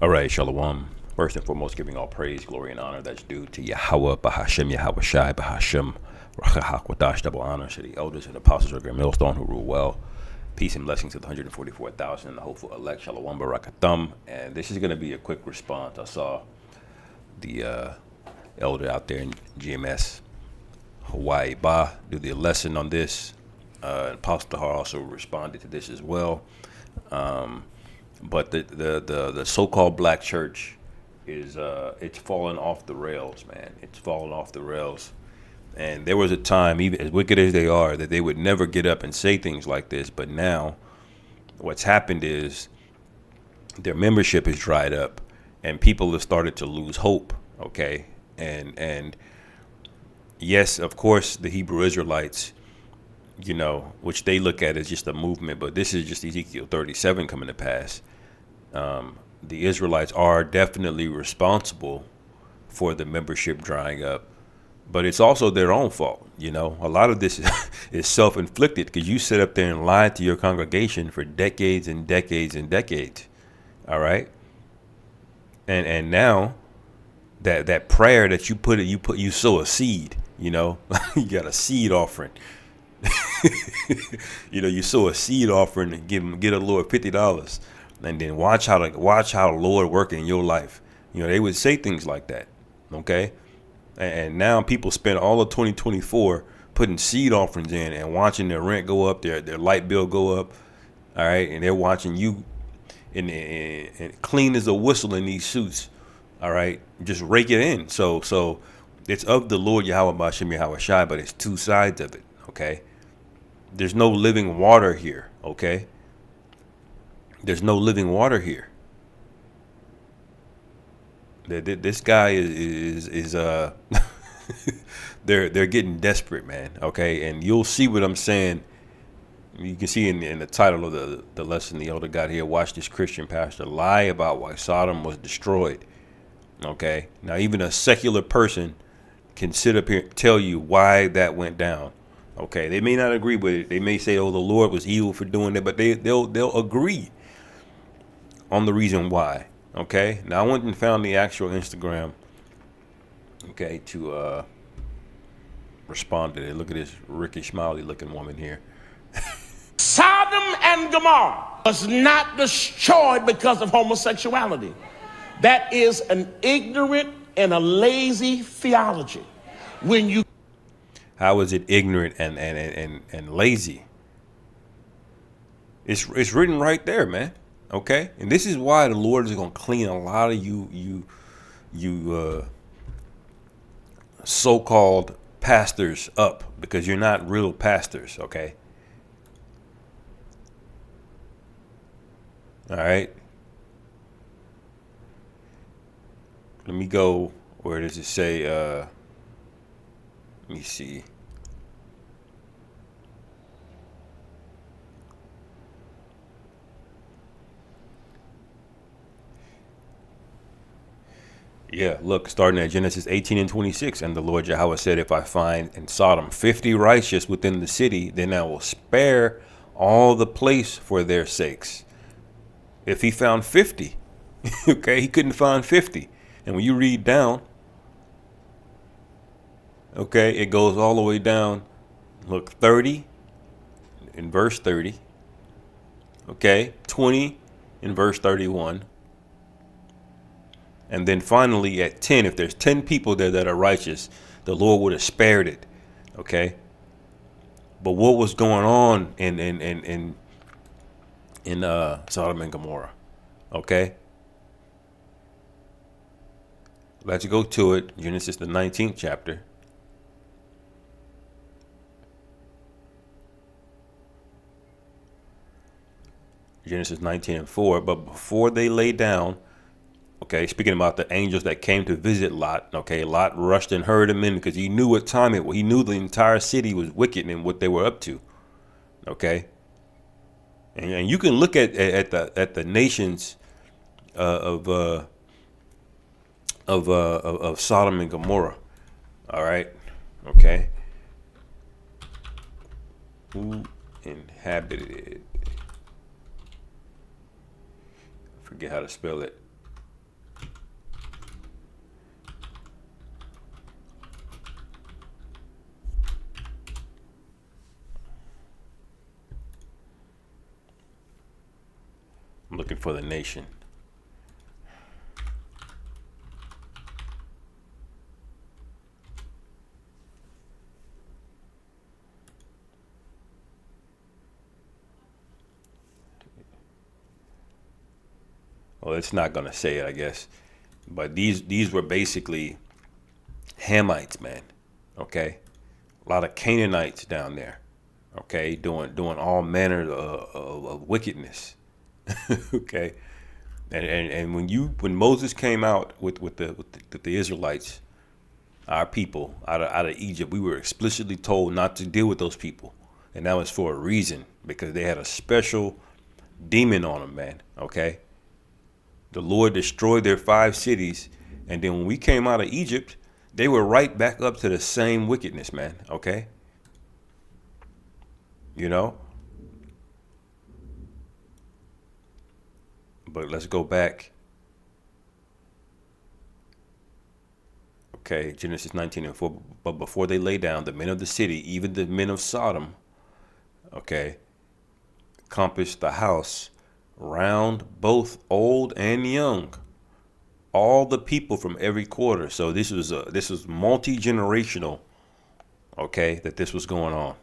All right, Shalom. First and foremost, giving all praise, glory, and honor that's due to Yahweh, Bahashem, Yahweh Shai, Bahashem, Rachahakwadash, double honor to the elders and apostles of Great Millstone who rule well. Peace and blessings to the 144,000 and the hopeful elect, Shalom Barakathum. And this is going to be a quick response. I saw the elder out there in GMS, Hawaii Ba, do the lesson on this. Apostle Tahar also responded to this as well. But the so-called black church is it's fallen off the rails, man. It's fallen off the rails. And there was a time, even as wicked as they are, that they would never get up and say things like this. But now what's happened is their membership is dried up and people have started to lose hope. Okay. And yes, of course, the Hebrew Israelites, which they look at as just a movement, but this is just Ezekiel 37 coming to pass. The Israelites are definitely responsible for the membership drying up, but it's also their own fault. A lot of this is self-inflicted because you sit up there and lie to your congregation for decades and decades and decades. All right. And now that prayer that you sow a seed, you got a seed offering. You sow a seed offering and get a Lord $50, and then watch how the Lord work in your life. They would say things like that. Okay. And now people spend all of 2024 putting seed offerings in and watching their rent go up, their light bill go up. All right. And they're watching you and clean as a whistle in these suits. All right. Just rake it in. So it's of the Lord Yahweh Bashem Yahweh Shai, but it's two sides of it. Okay. There's no living water here. Okay. There's no living water here. This guy is they're getting desperate, man. Okay, and you'll see what I'm saying. You can see in the title of the lesson the elder got here. Watch this Christian pastor lie about why Sodom was destroyed. Okay, now even a secular person can sit up here and tell you why that went down. Okay, they may not agree with it. They may say, "Oh, the Lord was evil for doing that," but they'll agree on the reason why. Okay, now I went and found the actual Instagram, okay, to respond to it. Look at this Ricky Smiley looking woman here. Sodom and Gomorrah was not destroyed because of homosexuality. That is an ignorant and a lazy theology. How is it ignorant and lazy? It's written right there, man. Okay, and this is why the Lord is going to clean a lot of you so-called pastors up, because you're not real pastors. Okay. All right. Let me go. Where does it say? Let me see. Yeah, look, starting at Genesis 18 and 26. And the Lord Yahweh said, if I find in Sodom 50 righteous within the city, then I will spare all the place for their sakes. If he found 50, okay, he couldn't find 50. And when you read down, okay, it goes all the way down. Look, 30 in verse 30. Okay, 20 in verse 31. And then finally at 10, if there's 10 people there that are righteous, the Lord would have spared it. Okay. But what was going on in Sodom and Gomorrah? Okay. Let's go to it. Genesis, the 19th chapter. Genesis 19 and 4. But before they lay down, okay, speaking about the angels that came to visit Lot, okay, Lot rushed and hurried him in because he knew what time it was. He knew the entire city was wicked and what they were up to. Okay. And you can look at the nations of Sodom and Gomorrah. All right. Okay. Who inhabited it? I forget how to spell it. I'm looking for the nation. Well, it's not gonna say it, I guess. But these were basically Hamites, man. Okay, a lot of Canaanites down there. Okay, doing all manner of wickedness. Okay, and when Moses came out with the Israelites, our people out of Egypt, we were explicitly told not to deal with those people, and that was for a reason, because they had a special demon on them, man. Okay, the Lord destroyed their 5 cities, and then when we came out of Egypt, they were right back up to the same wickedness, man. Okay, you know. But let's go back. Okay, Genesis 19:4. But before they lay down, the men of the city, even the men of Sodom, okay, compassed the house round, both old and young, all the people from every quarter. So this was multi-generational. Okay, that this was going on.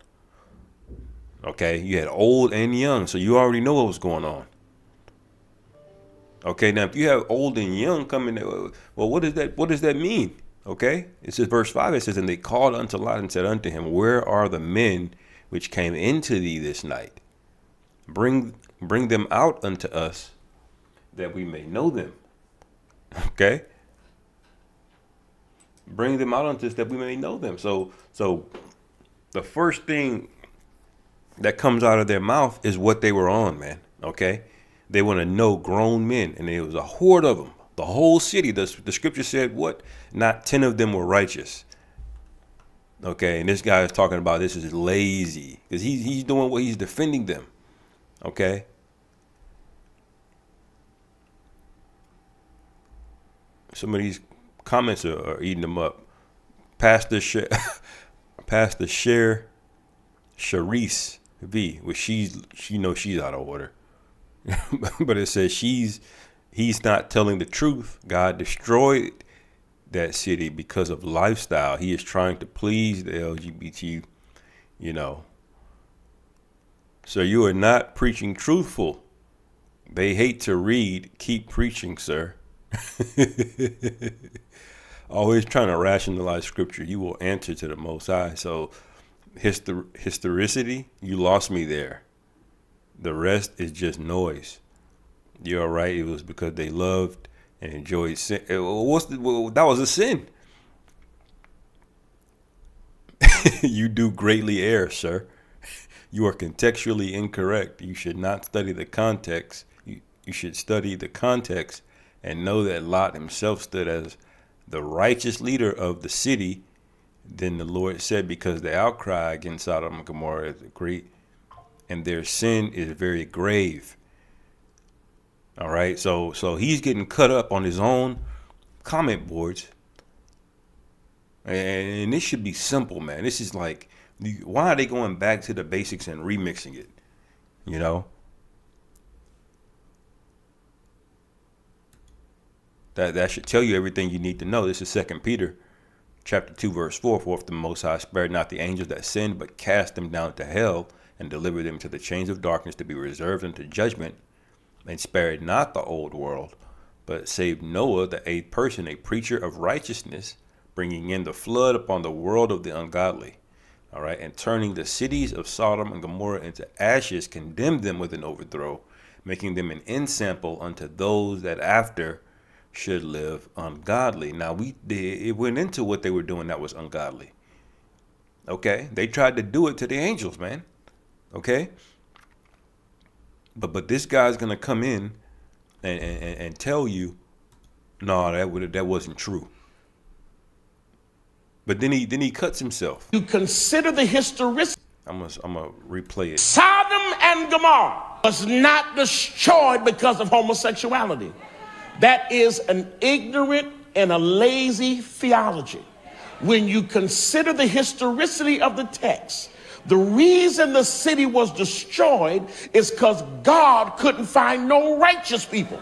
Okay, you had old and young, so you already know what was going on. Okay, now if you have old and young coming, well, what does that mean? Okay, it says verse 5. It says, and they called unto Lot and said unto him, where are the men which came into thee this night? Bring them out unto us, that we may know them. Okay, bring them out unto us that we may know them. So the first thing that comes out of their mouth is what they were on, man. Okay, they want to know grown men, and there was a horde of them. The whole city. The scripture said what? Not 10 of them were righteous. Okay, and this guy is talking about this is lazy, because he's doing what he's defending them. Okay. Some of these comments are eating them up. Pastor Cher Charisse V, which she knows she's out of order. But it says he's not telling the truth. God destroyed that city because of lifestyle. He is trying to please the LGBT, So you are not preaching truthful. They hate to read. Keep preaching, sir. Always trying to rationalize scripture. You will answer to the Most High. So historicity, you lost me there. The rest is just noise. You're all right. It was because they loved and enjoyed sin. That was a sin. You do greatly err, sir. You are contextually incorrect. You should not study the context. You should study the context and know that Lot himself stood as the righteous leader of the city. Then the Lord said, because the outcry against Sodom and Gomorrah is great, and their sin is very grave. All right, so he's getting cut up on his own comment boards, and this should be simple, man. This is like, why are they going back to the basics and remixing it? That should tell you everything you need to know. This is 2 Peter chapter 2, verse 4. For if the Most High spared not the angels that sinned, but cast them down to hell, and delivered them to the chains of darkness to be reserved unto judgment, and spared not the old world, but saved Noah, the 8th person, a preacher of righteousness, bringing in the flood upon the world of the ungodly. All right, and turning the cities of Sodom and Gomorrah into ashes, condemned them with an overthrow, making them an ensample unto those that after should live ungodly. Now it went into what they were doing that was ungodly. Okay, they tried to do it to the angels, man. Okay, but this guy's gonna come in and tell you, no, that wasn't true. But then he cuts himself. You consider the historicity. I'm gonna replay it. Sodom and Gomorrah was not destroyed because of homosexuality. That is an ignorant and a lazy theology. When you consider the historicity of the text, The reason the city was destroyed is because God couldn't find no righteous people.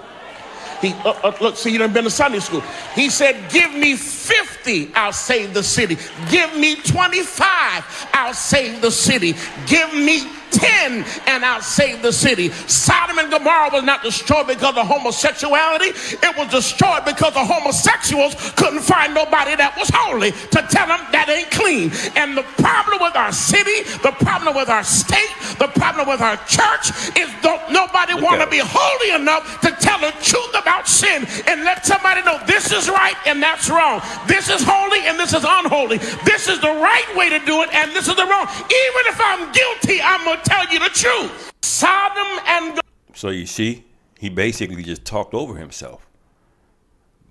Look, see, you done been to Sunday school. He said, give me 50, I'll save the city. Give me 25, I'll save the city. Give me 10 and I'll save the city. Sodom and Gomorrah was not destroyed because of homosexuality. It was destroyed because the homosexuals couldn't find nobody that was holy to tell them that ain't clean. And the problem with our city, the problem with our state, the problem with our church is nobody want to be holy enough to tell the truth about sin and let somebody know this is right and that's wrong. This is holy and this is unholy. This is the right way to do it and this is the wrong. Even if I'm guilty, I'm going to tell you the truth. Sodom and Gomorrah. So you see, he basically just talked over himself.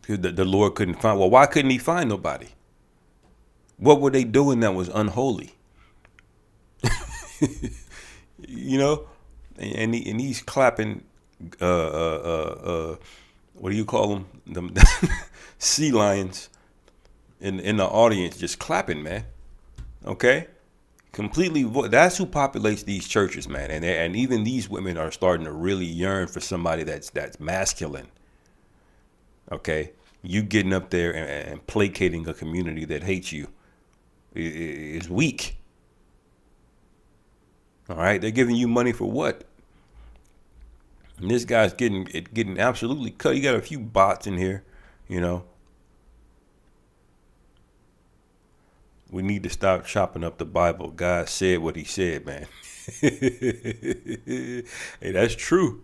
The Lord couldn't find. Well, why couldn't he find nobody? What were they doing that was unholy? You know, and he's clapping. What do you call them? The sea lions in the audience, just clapping, man. Okay. Completely, that's who populates these churches, man, and even these women are starting to really yearn for somebody that's masculine. Okay, you getting up there and placating a community that hates you is weak. All right, they're giving you money for what? And this guy's getting absolutely cut. You got a few bots in here, you know. We need to stop chopping up the Bible. God said what he said, man. Hey, that's true.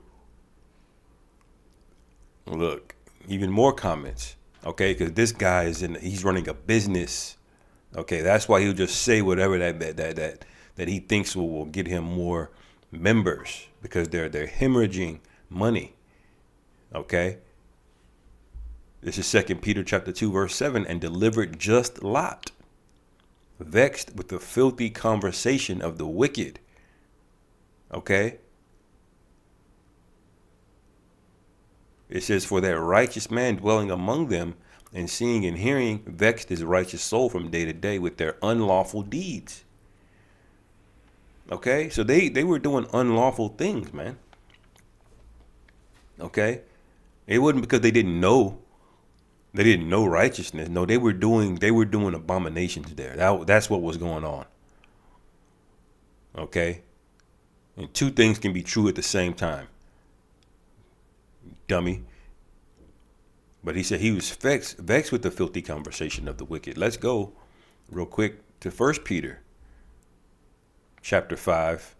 Look, even more comments. Okay, because this guy he's running a business. Okay, that's why he'll just say whatever that he thinks will get him more members, because they're hemorrhaging money. Okay. This is 2 Peter chapter 2, verse 7, and delivered just Lot, vexed with the filthy conversation of the wicked. Okay. It says, for that righteous man dwelling among them and seeing and hearing vexed his righteous soul from day to day with their unlawful deeds. Okay. So they were doing unlawful things, man. Okay. It wasn't because they didn't know. They didn't know righteousness. No, they were doing abominations there. That's what was going on. Okay. And two things can be true at the same time. Dummy. But he said he was vexed with the filthy conversation of the wicked. Let's go real quick to 1 Peter chapter 5,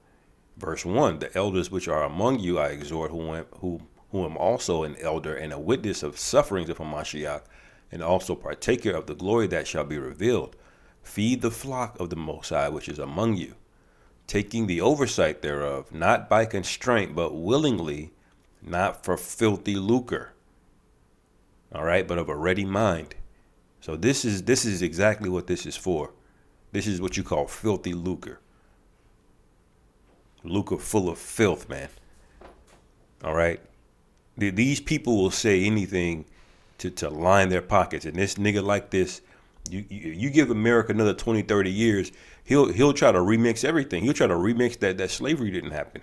verse 1. The elders which are among you I exhort, who am also an elder and a witness of sufferings of Hamashiach, and also partaker of the glory that shall be revealed. Feed the flock of the Most High which is among you, taking the oversight thereof, not by constraint, but willingly, not for filthy lucre. All right, but of a ready mind. So this is exactly what this is for. This is what you call filthy lucre. Lucre full of filth, man. All right. These people will say anything to line their pockets. And this nigga like this, you give America another 20, 30 years, he'll try to remix everything. He'll try to remix that slavery didn't happen.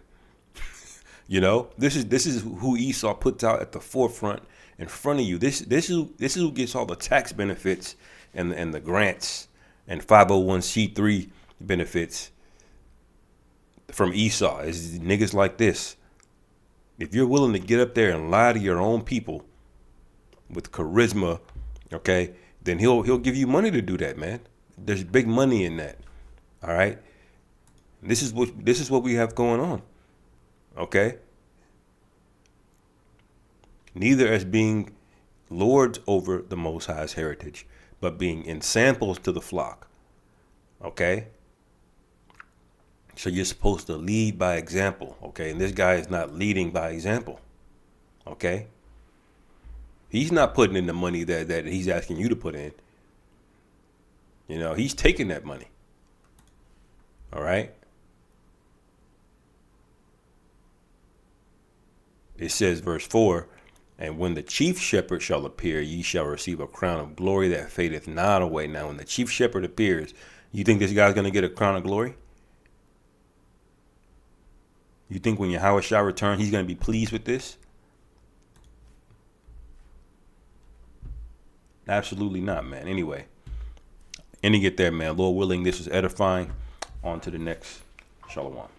You know, this is who Esau puts out at the forefront in front of you. This is who gets all the tax benefits and the grants and 501c3 benefits from Esau. Is niggas like this. If you're willing to get up there and lie to your own people with charisma, okay, then he'll give you money to do that, man. There's big money in that. All right. This is what we have going on. Okay. Neither as being lords over the Most High's heritage, but being ensamples to the flock. Okay. So you're supposed to lead by example. Okay. And this guy is not leading by example. Okay. He's not putting in the money that he's asking you to put in. You know, he's taking that money. All right. It says, verse 4, and when the chief shepherd shall appear, ye shall receive a crown of glory that fadeth not away. Now, when the chief shepherd appears, you think this guy's going to get a crown of glory? You think when Yahweh shall return, he's going to be pleased with this? Absolutely not, man. Anyway, ending it there, man. Lord willing, this is edifying. On to the next. Shalom.